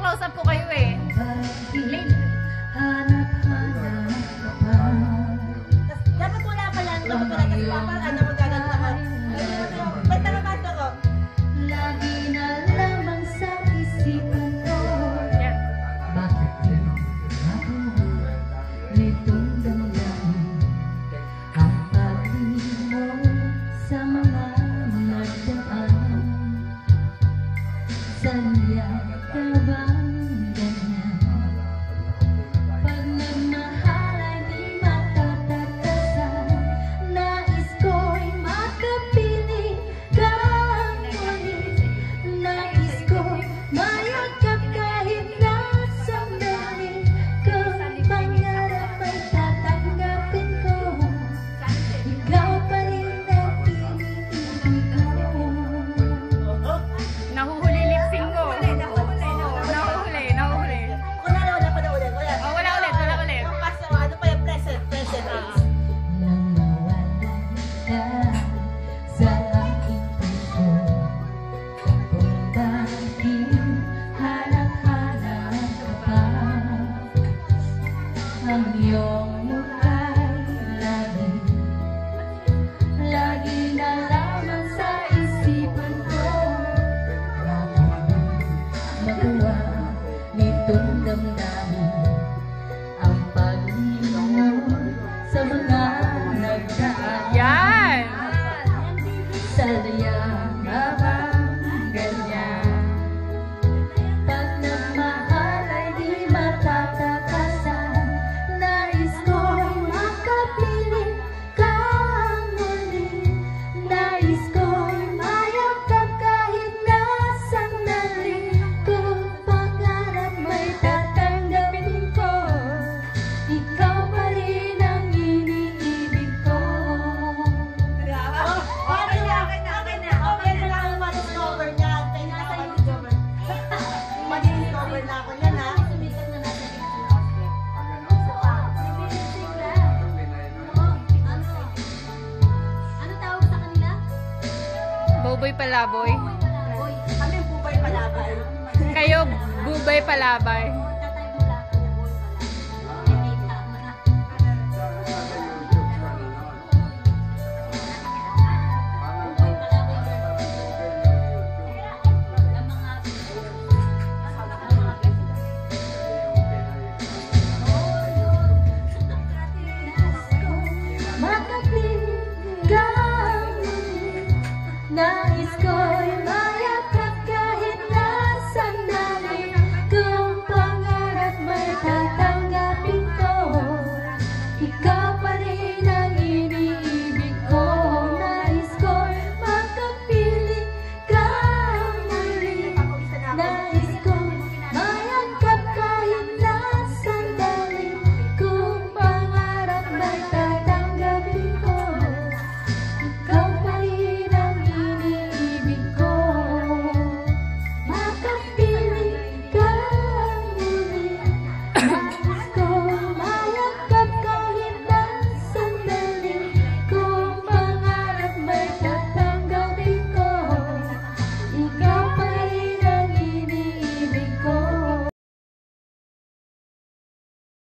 magpa-close up ko kayo eh. Dapat wala pa yan. Dapat wala kasi papa. Ano mo gagawin ako? Ba't nakakanto ko? Lagi na lamang sa isipan ko. Yan. Bakit ako nitong damdamin ang pag-ibig mo sa mga nagdaan? Sanya ka bang ganyan? Pag nagmahal ay di matatakasan. Nais ko'y makapiling kang ulit. Nais ko'y mayagkap kahit na sandali. Kung pangarap ay tatanggapin ko, ikaw pa rin ang iniibig ko. Nahuhuli lip-sync ko. Nahuhuli. Wala pa na ulit. Oh, wala ulit. Kaso ano pa yung present tense. Nang mawala ka sa aking puso, kung bakit hanap-hanap ka pa, ang iyong mukha'y lagi na lamang sa isipan ko. Magawa nitong damdamin ang pag-ibig mo sa mga nagdaan. Yan. Salya ka bang ganyan? Pag nagmahal ay di matatakasan. Nais ko'y makapiling kang muli. Nais ko'y mayagkap kahit na sandali. Kung pangarap may tatanggapin ko, ikaw pa rin ang iniibig ko. Okay na lang ma-discover niya. Tayo na ako ma-discover. Ma-discover na ako niyan ha. Sumikat na nasa Ano tawag sa kanila? Boboy palaboy. Kami bubay palabay. Kayo, bubay palabay.